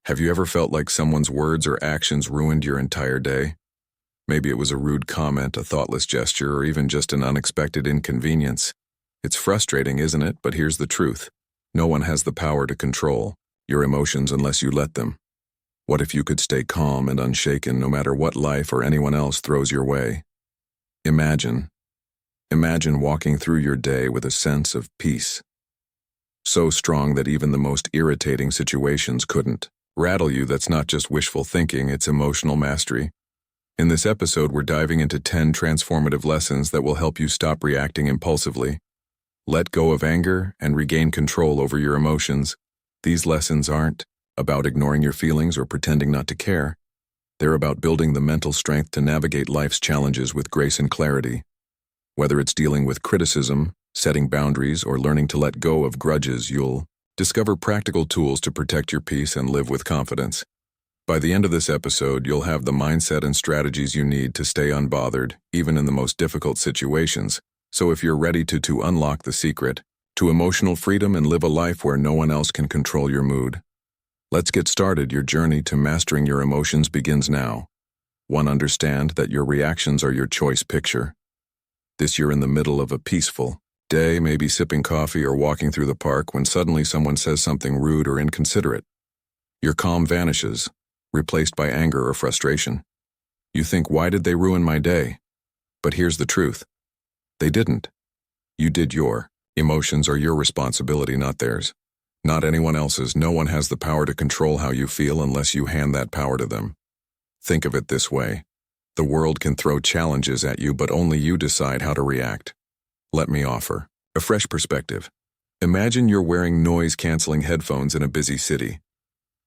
Have you ever felt like someone's words or actions ruined your entire day? Maybe it was a rude comment, a thoughtless gesture, or even just an unexpected inconvenience. It's frustrating, isn't it? But here's the truth. No one has the power to control your emotions unless you let them. What if you could stay calm and unshaken no matter what life or anyone else throws your way? Imagine walking through your day with a sense of peace. So strong that even the most irritating situations couldn't rattle you. That's not just wishful thinking, it's emotional mastery. In this episode, we're diving into 10 transformative lessons that will help you stop reacting impulsively, let go of anger, and regain control over your emotions. These lessons aren't about ignoring your feelings or pretending not to care. They're about building the mental strength to navigate life's challenges with grace and clarity. Whether it's dealing with criticism, setting boundaries, or learning to let go of grudges, you'll discover practical tools to protect your peace and live with confidence. By the end of this episode, you'll have the mindset and strategies you need to stay unbothered, even in the most difficult situations. So if you're ready to unlock the secret to emotional freedom and live a life where no one else can control your mood, let's get started. Your journey to mastering your emotions begins now. 1. Understand that your reactions are your choice picture. You're in the middle of a peaceful day, maybe sipping coffee or walking through the park, when suddenly someone says something rude or inconsiderate. Your calm vanishes, replaced by anger or frustration. You think, why did they ruin my day? But here's the truth. They didn't. You did. Your emotions are your responsibility, not theirs. Not anyone else's. No one has the power to control how you feel unless you hand that power to them. Think of it this way. The world can throw challenges at you, but only you decide how to react. Let me offer a fresh perspective. Imagine you're wearing noise-canceling headphones in a busy city.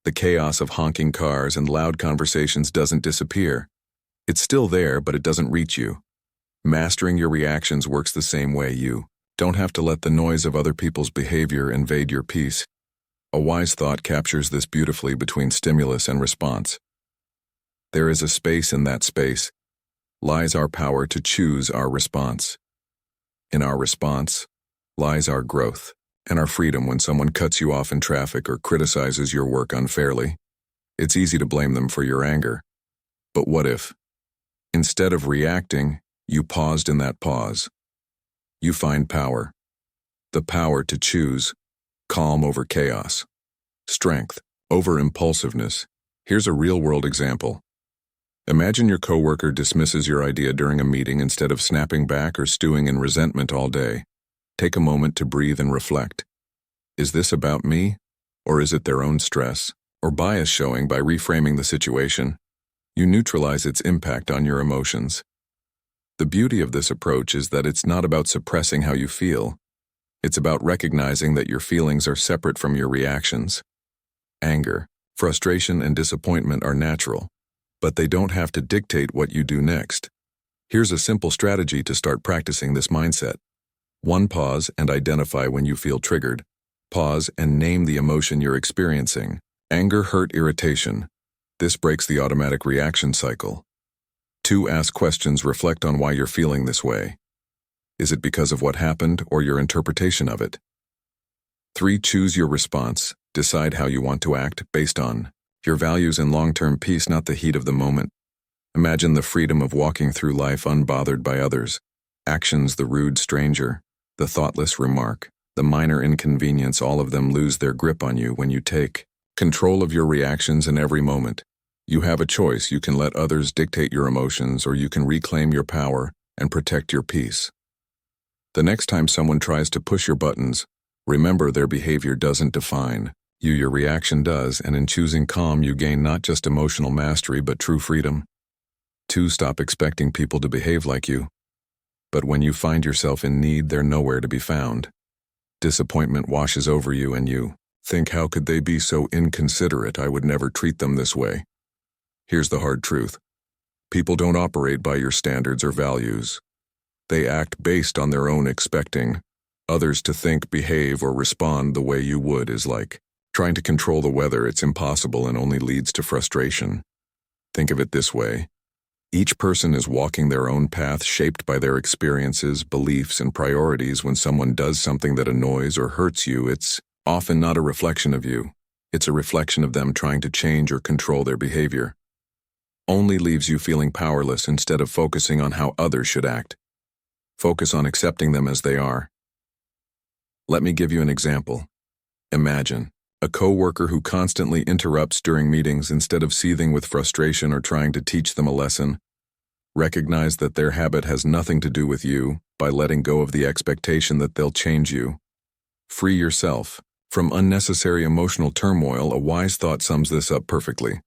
The chaos of honking cars and loud conversations doesn't disappear. It's still there, but it doesn't reach you. Mastering your reactions works the same way. You don't have to let the noise of other people's behavior invade your peace. A wise thought captures this beautifully. Between stimulus and response, there is a space. In that space lies our power to choose our response. In our response lies our growth and our freedom. When someone cuts you off in traffic or criticizes your work unfairly, it's easy to blame them for your anger. But what if, instead of reacting, you paused? In that pause, you find power. The power to choose calm over chaos, strength over impulsiveness. Here's a real-world example. Imagine your coworker dismisses your idea during a meeting. Instead of snapping back or stewing in resentment all day, take a moment to breathe and reflect. Is this about me, or is it their own stress or bias showing? By reframing the situation, you neutralize its impact on your emotions. The beauty of this approach is that it's not about suppressing how you feel. It's about recognizing that your feelings are separate from your reactions. Anger, frustration, and disappointment are natural, but they don't have to dictate what you do next. Here's a simple strategy to start practicing this mindset. 1. Pause and identify when you feel triggered. Pause and name the emotion you're experiencing. Anger, hurt, irritation. This breaks the automatic reaction cycle. 2. Ask questions. Reflect on why you're feeling this way. Is it because of what happened or your interpretation of it? 3. Choose your response. Decide how you want to act based on your values and long-term peace, not the heat of the moment. Imagine the freedom of walking through life unbothered by others' actions. The rude stranger, the thoughtless remark, the minor inconvenience, all of them lose their grip on you when you take control of your reactions. In every moment, you have a choice. You can let others dictate your emotions, or you can reclaim your power and protect your peace. The next time someone tries to push your buttons, remember their behavior doesn't define you. Your reaction does, and in choosing calm, you gain not just emotional mastery but true freedom. 2. Stop expecting people to behave like you. But when you find yourself in need, they're nowhere to be found. Disappointment washes over you and you think, how could they be so inconsiderate? I would never treat them this way. Here's the hard truth. People don't operate by your standards or values. They act based on their own. Expecting others to think, behave, or respond the way you would is like trying to control the weather. It's impossible and only leads to frustration. Think of it this way. Each person is walking their own path, shaped by their experiences, beliefs, and priorities. When someone does something that annoys or hurts you, it's often not a reflection of you. It's a reflection of them trying to change or control their behavior. Only leaves you feeling powerless instead of focusing on how others should act. Focus on accepting them as they are. Let me give you an example. Imagine a coworker who constantly interrupts during meetings instead of seething with frustration or trying to teach them a lesson. Recognize that their habit has nothing to do with you by letting go of the expectation that they'll change you. Free yourself from unnecessary emotional turmoil. A wise thought sums this up perfectly.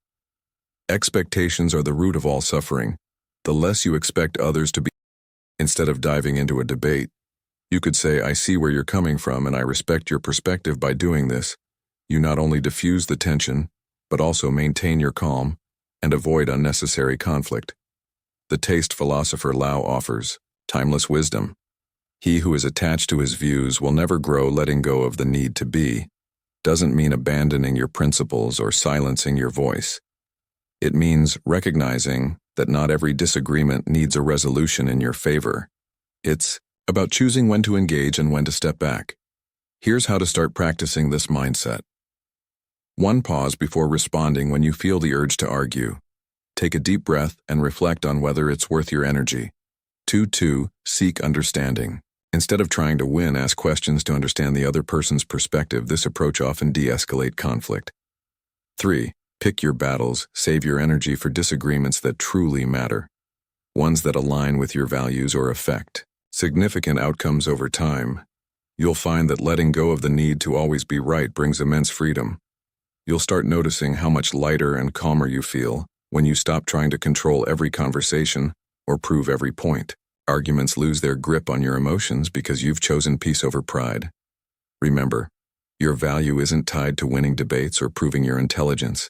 Expectations are the root of all suffering. The less you expect others to be. Instead of diving into a debate, you could say, I see where you're coming from and I respect your perspective. By doing this, you not only diffuse the tension, but also maintain your calm and avoid unnecessary conflict. The taste philosopher Lao offers timeless wisdom. He who is attached to his views will never grow. Letting go of the need to be doesn't mean abandoning your principles or silencing your voice. It means recognizing that not every disagreement needs a resolution in your favor. It's about choosing when to engage and when to step back. Here's how to start practicing this mindset. 1. Pause before responding when you feel the urge to argue. Take a deep breath and reflect on whether it's worth your energy. 2. Seek understanding. Instead of trying to win, ask questions to understand the other person's perspective. This approach often de-escalates conflict. 3. Pick your battles. Save your energy for disagreements that truly matter. Ones that align with your values or affect significant outcomes over time. You'll find that letting go of the need to always be right brings immense freedom. You'll start noticing how much lighter and calmer you feel when you stop trying to control every conversation or prove every point. Arguments lose their grip on your emotions because you've chosen peace over pride. Remember, your value isn't tied to winning debates or proving your intelligence.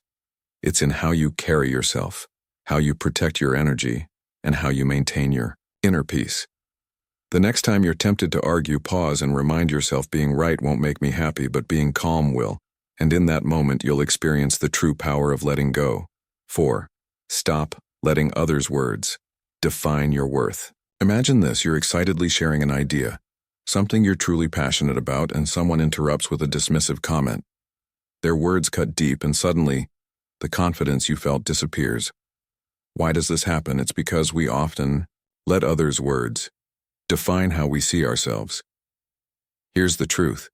It's in how you carry yourself, how you protect your energy, and how you maintain your inner peace. The next time you're tempted to argue, pause and remind yourself being right won't make me happy, but being calm will, and in that moment you'll experience the true power of letting go. 4. Stop letting others' words define your worth. Imagine this: you're excitedly sharing an idea, something you're truly passionate about, and someone interrupts with a dismissive comment. Their words cut deep, and suddenly, the confidence you felt disappears. Why does this happen? It's because we often let others' words define how we see ourselves. Here's the truth.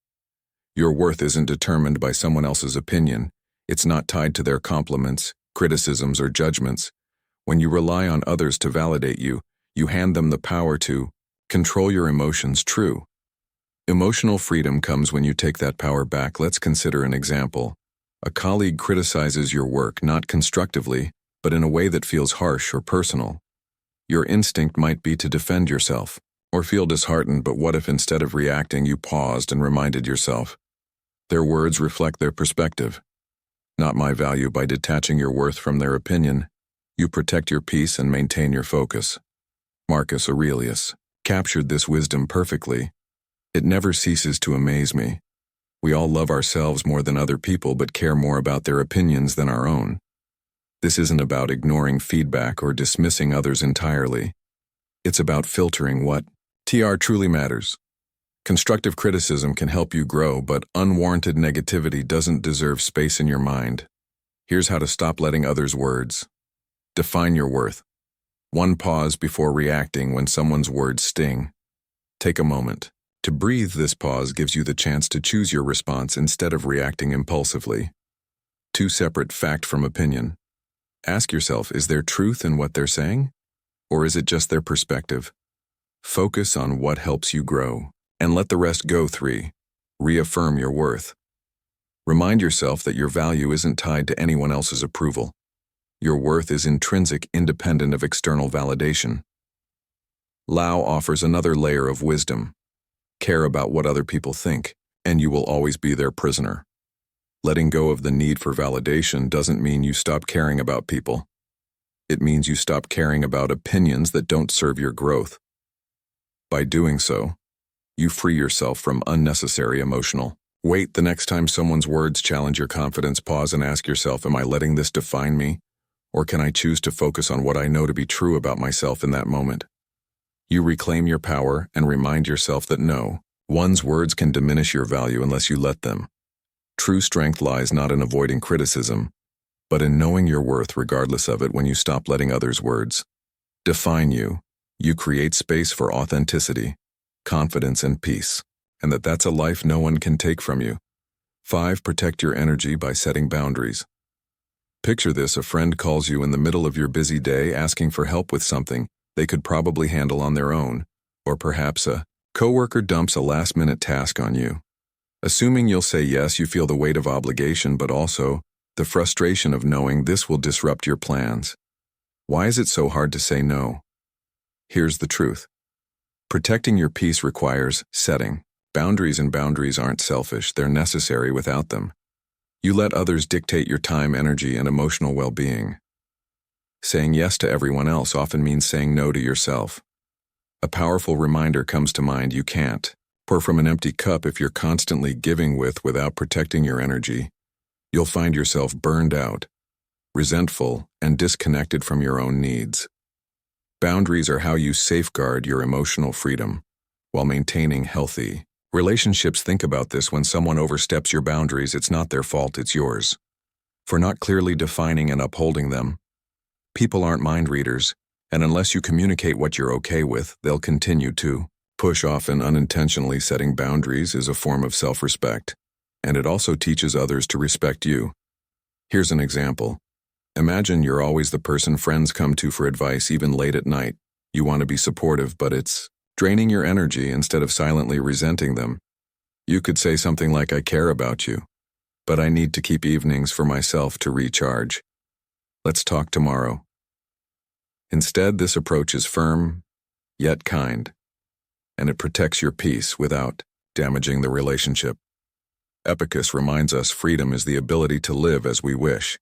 Your worth isn't determined by someone else's opinion. It's not tied to their compliments, criticisms, or judgments. When you rely on others to validate you, you hand them the power to control your emotions. True. Emotional freedom comes when you take that power back. Let's consider an example. A colleague criticizes your work, not constructively, but in a way that feels harsh or personal. Your instinct might be to defend yourself or feel disheartened, but what if instead of reacting you paused and reminded yourself, their words reflect their perspective, not my value. By detaching your worth from their opinion, you protect your peace and maintain your focus. Marcus Aurelius captured this wisdom perfectly. It never ceases to amaze me. We all love ourselves more than other people, but care more about their opinions than our own. This isn't about ignoring feedback or dismissing others entirely. It's about filtering what truly matters. Constructive criticism can help you grow, but unwarranted negativity doesn't deserve space in your mind. Here's how to stop letting others' words define your worth. 1. Pause before reacting when someone's words sting. Take a moment to breathe. This pause gives you the chance to choose your response instead of reacting impulsively. 2. Separate fact from opinion. Ask yourself, is there truth in what they're saying? Or is it just their perspective? Focus on what helps you grow, and let the rest go. 3. Reaffirm your worth. Remind yourself that your value isn't tied to anyone else's approval. Your worth is intrinsic, independent of external validation. Lao offers another layer of wisdom. Care about what other people think, and you will always be their prisoner. Letting go of the need for validation doesn't mean you stop caring about people. It means you stop caring about opinions that don't serve your growth. By doing so, you free yourself from unnecessary emotional weight. The next time someone's words challenge your confidence, pause and ask yourself, am I letting this define me? Or can I choose to focus on what I know to be true about myself in that moment? You reclaim your power and remind yourself that no one's words can diminish your value unless you let them. True strength lies not in avoiding criticism, but in knowing your worth regardless of it. When you stop letting others' words define you, you create space for authenticity, confidence, and peace, and that's a life no one can take from you. 5. Protect your energy by setting boundaries. Picture this: a friend calls you in the middle of your busy day asking for help with something they could probably handle on their own, or perhaps a coworker dumps a last-minute task on you. Assuming you'll say yes, you feel the weight of obligation, but also the frustration of knowing this will disrupt your plans. Why is it so hard to say no? Here's the truth. Protecting your peace requires setting boundaries, and boundaries aren't selfish, they're necessary. Without them, you let others dictate your time, energy, and emotional well-being. Saying yes to everyone else often means saying no to yourself. A powerful reminder comes to mind: you can't pour from an empty cup. If you're constantly giving without protecting your energy, you'll find yourself burned out, resentful, and disconnected from your own needs. Boundaries are how you safeguard your emotional freedom while maintaining healthy relationships. Think about this: when someone oversteps your boundaries, it's not their fault, it's yours for not clearly defining and upholding them. People aren't mind readers, and unless you communicate what you're okay with, they'll continue to push off. And unintentionally setting boundaries is a form of self-respect, and it also teaches others to respect you. Here's an example. Imagine you're always the person friends come to for advice, even late at night. You want to be supportive, but it's draining your energy. Instead of silently resenting them, you could say something like, "I care about you, but I need to keep evenings for myself to recharge. Let's talk tomorrow." Instead, this approach is firm, yet kind, and it protects your peace without damaging the relationship. Epictetus reminds us freedom is the ability to live as we wish.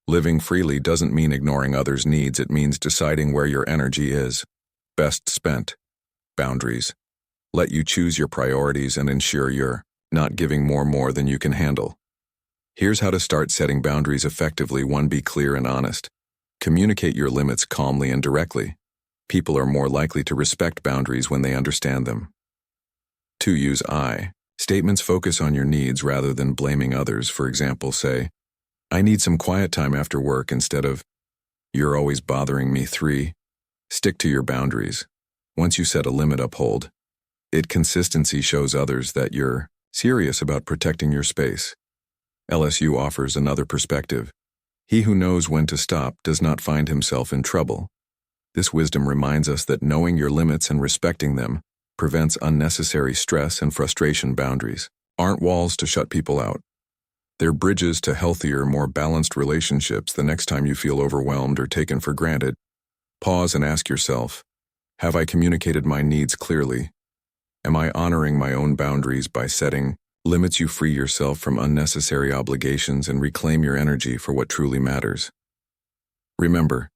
Living freely doesn't mean ignoring others' needs, it means deciding where your energy is best spent. Boundaries let you choose your priorities and ensure you're not giving more than you can handle. Here's how to start setting boundaries effectively. 1. Be clear and honest. Communicate your limits calmly and directly. People are more likely to respect boundaries when they understand them. 2. Use I statements. Focus on your needs rather than blaming others. For example, say, "I need some quiet time after work," instead of, "You're always bothering me." 3. Stick to your boundaries. Once you set a limit, uphold it. Consistency shows others that you're serious about protecting your space. LSU offers another perspective. He who knows when to stop does not find himself in trouble. This wisdom reminds us that knowing your limits and respecting them prevents unnecessary stress and frustration. Boundaries aren't walls to shut people out. They're bridges to healthier, more balanced relationships. The next time you feel overwhelmed or taken for granted, pause and ask yourself, have I communicated my needs clearly? Am I honoring my own boundaries? By setting limits, you free yourself from unnecessary obligations and reclaim your energy for what truly matters. Remember,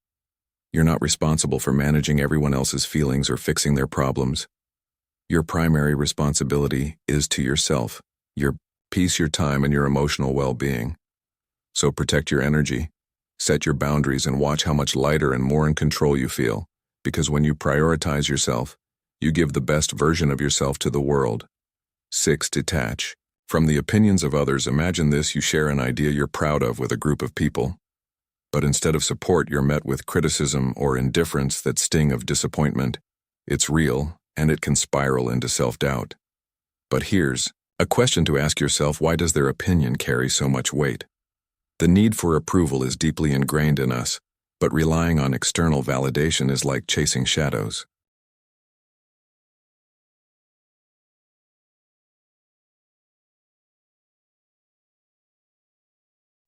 you're not responsible for managing everyone else's feelings or fixing their problems. Your primary responsibility is to yourself, your peace, your time, and your emotional well-being. So protect your energy, set your boundaries, and watch how much lighter and more in control you feel. Because when you prioritize yourself, you give the best version of yourself to the world. 6. Detach from the opinions of others. Imagine this: you share an idea you're proud of with a group of people, but instead of support, you're met with criticism or indifference. That sting of disappointment, it's real, and it can spiral into self-doubt. But here's a question to ask yourself: why does their opinion carry so much weight? The need for approval is deeply ingrained in us, but relying on external validation is like chasing shadows.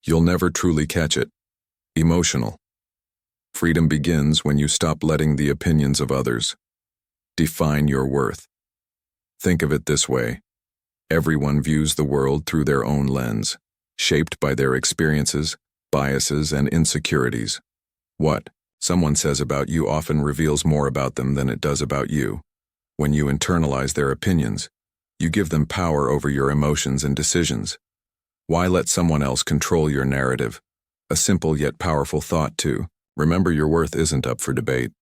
You'll never truly catch it. Emotional freedom begins when you stop letting the opinions of others define your worth. Think of it this way: everyone views the world through their own lens, shaped by their experiences, biases, and insecurities. What someone says about you often reveals more about them than it does about you. When you internalize their opinions, you give them power over your emotions and decisions. Why let someone else control your narrative? A simple yet powerful thought too. Remember, your worth isn't up for debate.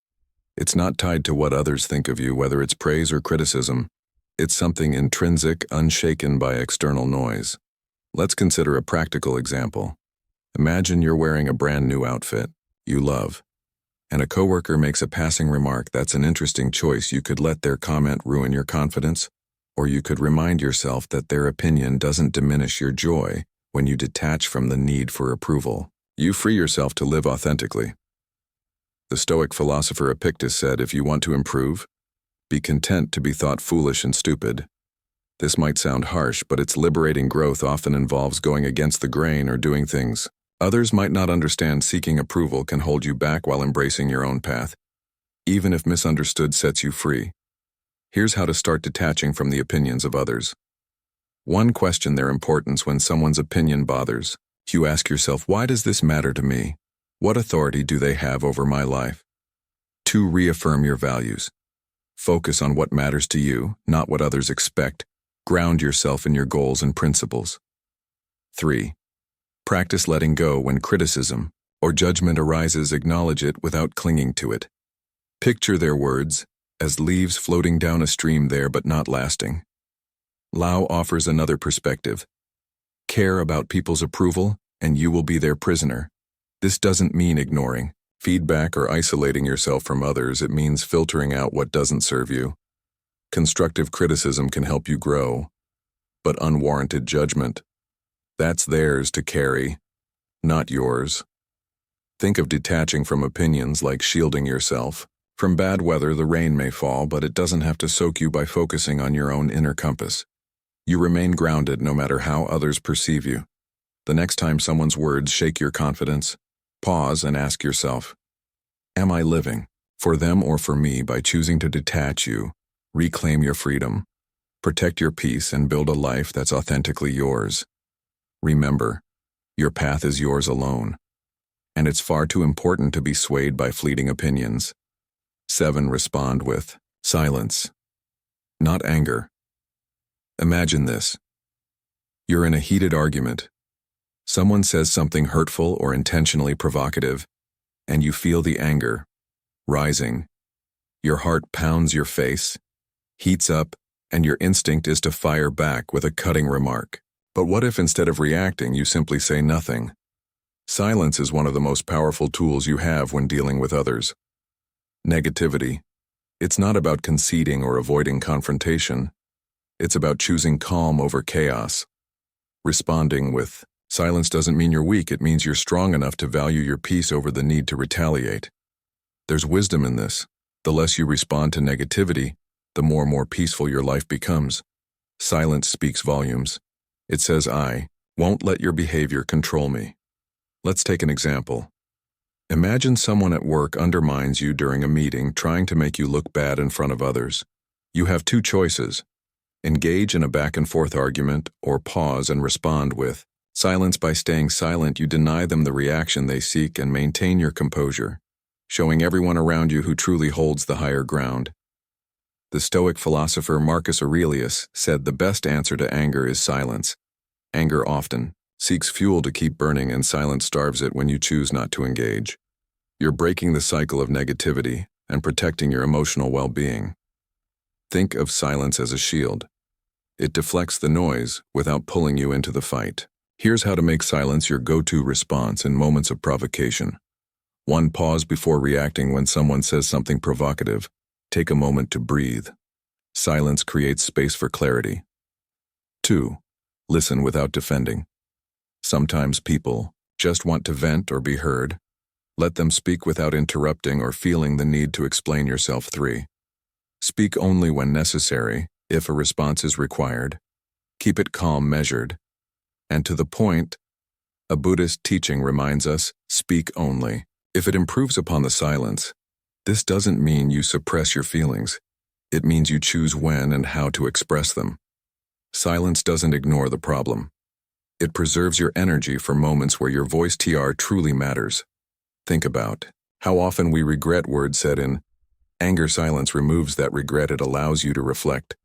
It's not tied to what others think of you, whether it's praise or criticism. It's something intrinsic, unshaken by external noise. Let's consider a practical example. Imagine you're wearing a brand new outfit you love, and a coworker makes a passing remark. That's an interesting choice. You could let their comment ruin your confidence, or you could remind yourself that their opinion doesn't diminish your joy when you detach from the need for approval. You free yourself to live authentically. The Stoic philosopher Epictetus said, if you want to improve, be content to be thought foolish and stupid. This might sound harsh, but its liberating growth often involves going against the grain or doing things others might not understand. Seeking approval can hold you back while embracing your own path. Even if misunderstood sets you free. Here's how to start detaching from the opinions of others. 1. Question their importance when someone's opinion bothers. You ask yourself, why does this matter to me? What authority do they have over my life? 2. Reaffirm your values. Focus on what matters to you, not what others expect. Ground yourself in your goals and principles. 3. Practice letting go when criticism or judgment arises. Acknowledge it without clinging to it. Picture their words as leaves floating down a stream there but not lasting. Lau offers another perspective. Care about people's approval, and you will be their prisoner. This doesn't mean ignoring feedback or isolating yourself from others. It means filtering out what doesn't serve you. Constructive criticism can help you grow, but unwarranted judgment, that's theirs to carry, not yours. Think of detaching from opinions like shielding yourself. From bad weather, the rain may fall, but it doesn't have to soak you. By focusing on your own inner compass, you remain grounded no matter how others perceive you. The next time someone's words shake your confidence, pause and ask yourself, am I living for them or for me? By choosing to detach, you reclaim your freedom, protect your peace, and build a life that's authentically yours. Remember, your path is yours alone, and it's far too important to be swayed by fleeting opinions. 7. Respond with silence, not anger. Imagine this. You're in a heated argument. Someone says something hurtful or intentionally provocative, and you feel the anger rising. Your heart pounds your face, heats up, and your instinct is to fire back with a cutting remark. But what if instead of reacting, you simply say nothing? Silence is one of the most powerful tools you have when dealing with others. Negativity. It's not about conceding or avoiding confrontation. It's about choosing calm over chaos. Responding with silence doesn't mean you're weak. It means you're strong enough to value your peace over the need to retaliate. There's wisdom in this. The less you respond to negativity, the more peaceful your life becomes. Silence speaks volumes. It says, I won't let your behavior control me. Let's take an example. Imagine someone at work undermines you during a meeting, trying to make you look bad in front of others. You have 2 choices. Engage in a back-and-forth argument, or pause and respond with silence. By staying silent, you deny them the reaction they seek and maintain your composure, showing everyone around you who truly holds the higher ground. The Stoic philosopher Marcus Aurelius said the best answer to anger is silence. Anger often seeks fuel to keep burning, and silence starves it when you choose not to engage. You're breaking the cycle of negativity and protecting your emotional well-being. Think of silence as a shield. It deflects the noise without pulling you into the fight. Here's how to make silence your go-to response in moments of provocation. 1. Pause before reacting. When someone says something provocative, take a moment to breathe. Silence creates space for clarity. 2. Listen without defending. Sometimes people just want to vent or be heard. Let them speak without interrupting or feeling the need to explain yourself. 3. Speak only when necessary. If a response is required, keep it calm, measured, and to the point. A Buddhist teaching reminds us, speak only. If it improves upon the silence, this doesn't mean you suppress your feelings. It means you choose when and how to express them. Silence doesn't ignore the problem. It preserves your energy for moments where your voice truly matters. Think about how often we regret words said in anger. Silence removes that regret. It allows you to reflect,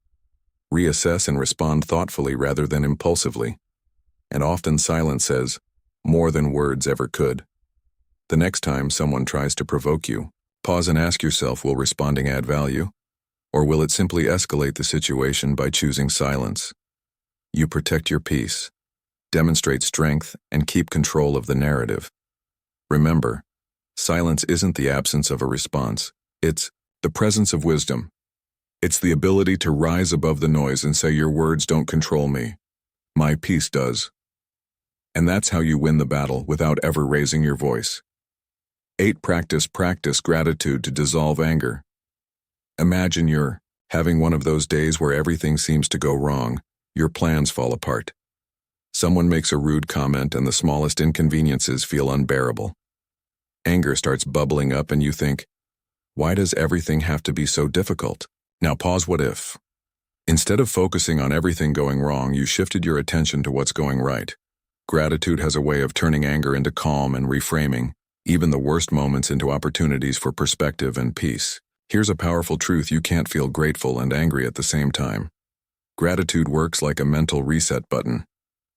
reassess, and respond thoughtfully rather than impulsively. And often silence says more than words ever could. The next time someone tries to provoke you, pause and ask yourself, will responding add value? Or will it simply escalate the situation? By choosing silence, you protect your peace, demonstrate strength, and keep control of the narrative. Remember, silence isn't the absence of a response. It's the presence of wisdom. It's the ability to rise above the noise and say, your words don't control me. My peace does. And that's how you win the battle without ever raising your voice. 8. Practice gratitude to dissolve anger. Imagine you're having one of those days where everything seems to go wrong, your plans fall apart. Someone makes a rude comment and the smallest inconveniences feel unbearable. Anger starts bubbling up and you think, why does everything have to be so difficult? Now pause. What if? Instead of focusing on everything going wrong, you shifted your attention to what's going right? Gratitude has a way of turning anger into calm and reframing even the worst moments into opportunities for perspective and peace. Here's a powerful truth: you can't feel grateful and angry at the same time. Gratitude works like a mental reset button.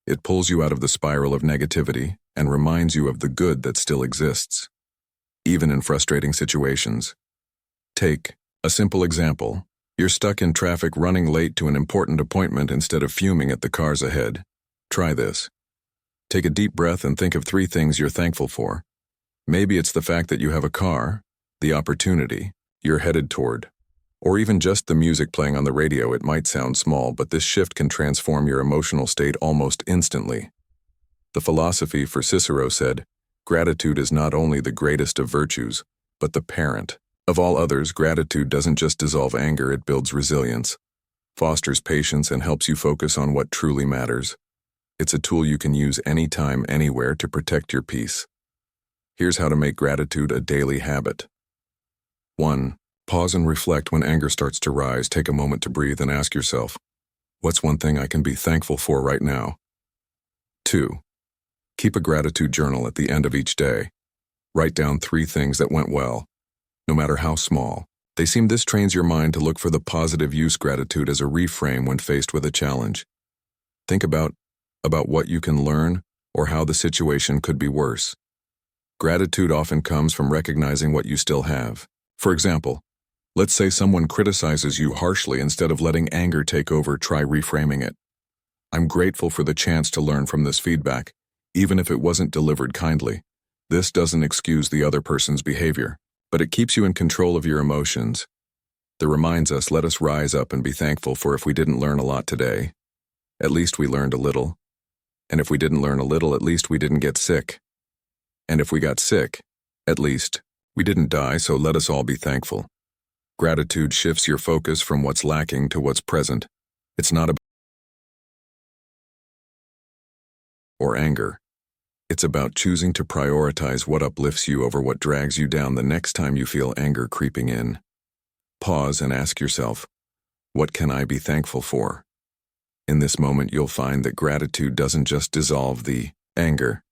It pulls you out of the spiral of negativity and reminds you of the good that still exists, even in frustrating situations. Take a simple example. You're stuck in traffic running late to an important appointment instead of fuming at the cars ahead. Try this. Take a deep breath and think of 3 things you're thankful for. Maybe it's the fact that you have a car, the opportunity you're headed toward, or even just the music playing on the radio. It might sound small, but this shift can transform your emotional state almost instantly. The philosophy for Cicero said, gratitude is not only the greatest of virtues, but the parent of all others. Gratitude doesn't just dissolve anger, it builds resilience, fosters patience, and helps you focus on what truly matters. It's a tool you can use anytime, anywhere to protect your peace. Here's how to make gratitude a daily habit. 1. Pause and reflect when anger starts to rise. Take a moment to breathe and ask yourself, what's one thing I can be thankful for right now? 2. Keep a gratitude journal at the end of each day. Write down 3 things that went well, no matter how small they seem. This trains your mind to look for the positive. Use gratitude as a reframe when faced with a challenge. Think about what you can learn or how the situation could be worse. Gratitude often comes from recognizing what you still have. For example, let's say someone criticizes you harshly. Instead of letting anger take over, try reframing it. I'm grateful for the chance to learn from this feedback, even if it wasn't delivered kindly. This doesn't excuse the other person's behavior, but it keeps you in control of your emotions. It reminds us, let us rise up and be thankful for if we didn't learn a lot today, at least we learned a little. And if we didn't learn a little, at least we didn't get sick. And if we got sick, at least we didn't die. So let us all be thankful. Gratitude shifts your focus from what's lacking to what's present. It's not about or anger. It's about choosing to prioritize what uplifts you over what drags you down. The next time you feel anger creeping in, pause and ask yourself, what can I be thankful for? In this moment, you'll find that gratitude doesn't just dissolve the anger.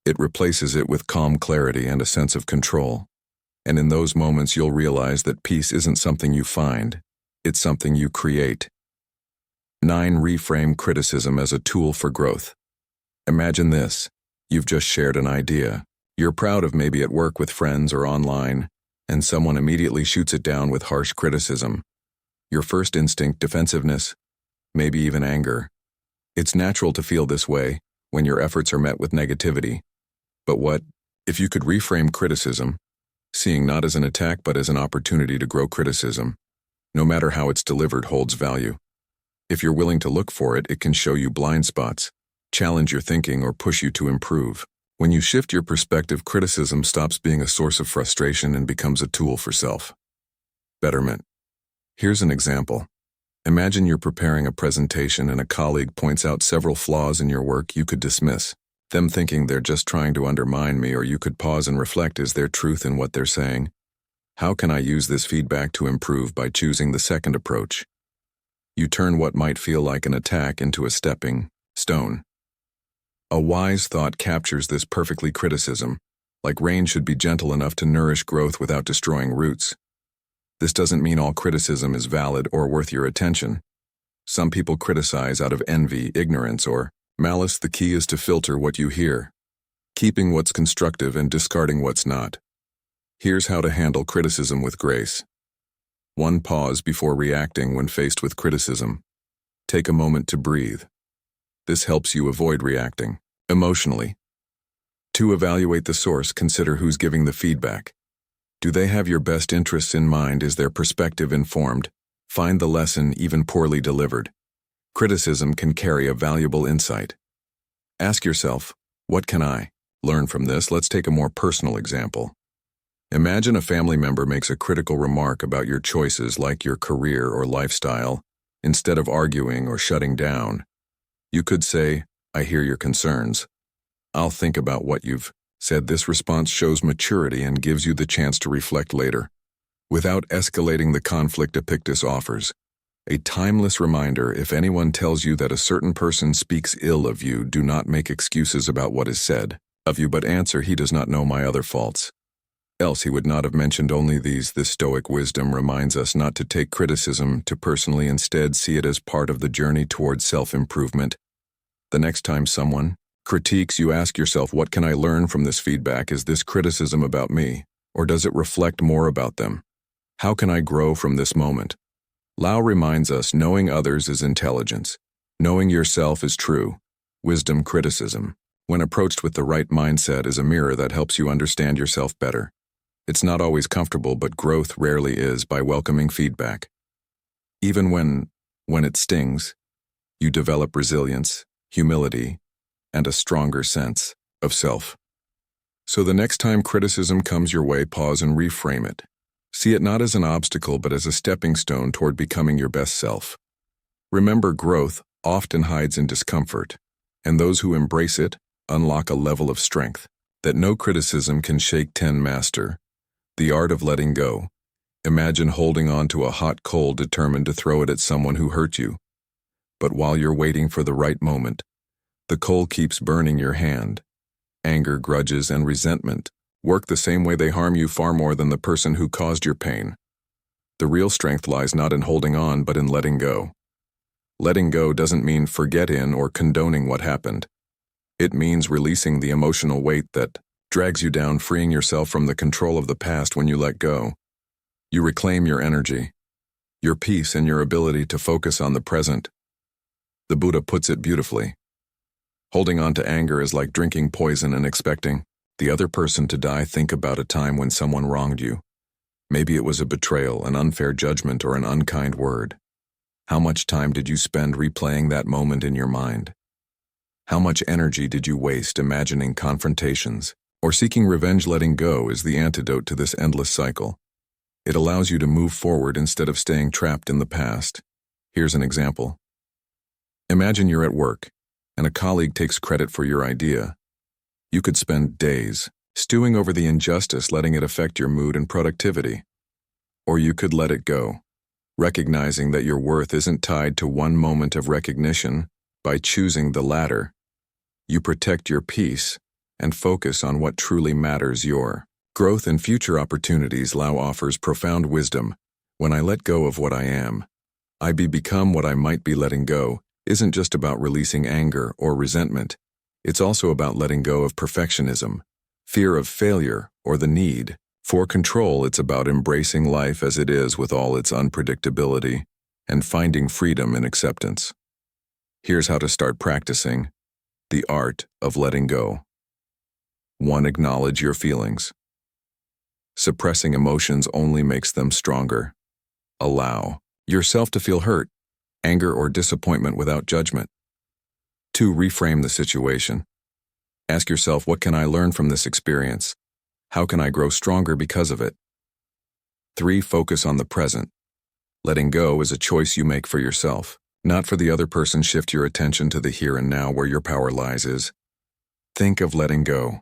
It replaces it with calm clarity and a sense of control. And in those moments, you'll realize that peace isn't something you find, it's something you create. 9. Reframe criticism as a tool for growth. Imagine this. You've just shared an idea you're proud of, maybe at work with friends or online, and someone immediately shoots it down with harsh criticism. Your first instinct, defensiveness, maybe even anger. It's natural to feel this way when your efforts are met with negativity. But what if you could reframe criticism, seeing not as an attack but as an opportunity to grow? Criticism, no matter how it's delivered, holds value. If you're willing to look for it, it can show you blind spots, challenge your thinking, or push you to improve. When you shift your perspective, criticism stops being a source of frustration and becomes a tool for self-betterment. Here's an example. Imagine you're preparing a presentation and a colleague points out several flaws in your work. You could dismiss them, thinking they're just trying to undermine me, or you could pause and reflect, is there truth in what they're saying? How can I use this feedback to improve? By choosing the second approach, you turn what might feel like an attack into a stepping stone. A wise thought captures this perfectly. Criticism, like rain, should be gentle enough to nourish growth without destroying roots. This doesn't mean all criticism is valid or worth your attention. Some people criticize out of envy, ignorance, or malice. The key is to filter what you hear, keeping what's constructive and discarding what's not. Here's how to handle criticism with grace. 1. Pause before reacting when faced with criticism. Take a moment to breathe. This helps you avoid reacting emotionally. To evaluate the source, consider who's giving the feedback. Do they have your best interests in mind? Is their perspective informed? Find the lesson even poorly delivered. Criticism can carry a valuable insight. Ask yourself, what can I learn from this? Let's take a more personal example. Imagine a family member makes a critical remark about your choices, like your career or lifestyle. Instead of arguing or shutting down, you could say, I hear your concerns. I'll think about what you've said. This response shows maturity and gives you the chance to reflect later. Without escalating the conflict, Epictetus offers a timeless reminder: if anyone tells you that a certain person speaks ill of you, do not make excuses about what is said of you, but answer, he does not know my other faults. Else he would not have mentioned only these. This Stoic wisdom reminds us not to take criticism too personally, instead see it as part of the journey towards self-improvement. The next time someone critiques you, ask yourself, what can I learn from this feedback? Is this criticism about me, or does it reflect more about them? How can I grow from this moment? Lau reminds us, knowing others is intelligence. Knowing yourself is true wisdom. Criticism, when approached with the right mindset, is a mirror that helps you understand yourself better. It's not always comfortable, but growth rarely is. By welcoming feedback, even when it stings, you develop resilience, humility, and a stronger sense of self. So the next time criticism comes your way, pause and reframe it. See it not as an obstacle, but as a stepping stone toward becoming your best self. Remember, growth often hides in discomfort, and those who embrace it unlock a level of strength that no criticism can shake. 10. Master the art of letting go. Imagine holding on to a hot coal, determined to throw it at someone who hurt you. But while you're waiting for the right moment, the coal keeps burning your hand. Anger, grudges, and resentment work the same way. They harm you far more than the person who caused your pain. The real strength lies not in holding on, but in letting go. Letting go doesn't mean forgetting or condoning what happened. It means releasing the emotional weight that drags you down, freeing yourself from the control of the past. When you let go, you reclaim your energy, your peace, and your ability to focus on the present. The Buddha puts it beautifully. Holding on to anger is like drinking poison and expecting the other person to die. Think about a time when someone wronged you. Maybe it was a betrayal, an unfair judgment, or an unkind word. How much time did you spend replaying that moment in your mind? How much energy did you waste imagining confrontations or seeking revenge? Letting go is the antidote to this endless cycle. It allows you to move forward instead of staying trapped in the past. Here's an example. Imagine you're at work, and a colleague takes credit for your idea. You could spend days stewing over the injustice, letting it affect your mood and productivity. Or you could let it go, recognizing that your worth isn't tied to one moment of recognition. By choosing the latter, you protect your peace and focus on what truly matters: your growth and future opportunities. Lau offers profound wisdom. When I let go of what I am, I become what I might be. Letting go isn't just about releasing anger or resentment. It's also about letting go of perfectionism, fear of failure, or the need for control. It's about embracing life as it is, with all its unpredictability, and finding freedom in acceptance. Here's how to start practicing the art of letting go. 1. Acknowledge your feelings. Suppressing emotions only makes them stronger. Allow yourself to feel hurt, anger, or disappointment without judgment. 2. Reframe the situation. Ask yourself, what can I learn from this experience? How can I grow stronger because of it? 3. Focus on the present. Letting go is a choice you make for yourself, not for the other person. Shift your attention to the here and now, where your power lies. Think of letting go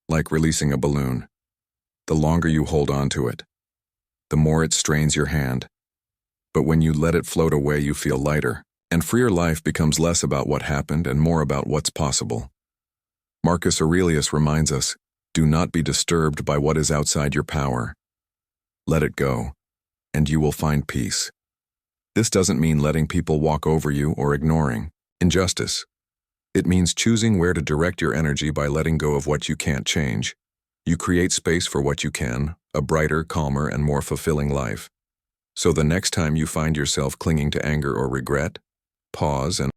like releasing a balloon. The longer you hold on to it, the more it strains your hand. But when you let it float away, you feel lighter and freer. Life becomes less about what happened and more about what's possible. Marcus Aurelius reminds us, do not be disturbed by what is outside your power. Let it go, and you will find peace. This doesn't mean letting people walk over you or ignoring injustice. It means choosing where to direct your energy. By letting go of what you can't change, you create space for what you can, a brighter, calmer, and more fulfilling life. So the next time you find yourself clinging to anger or regret, pause and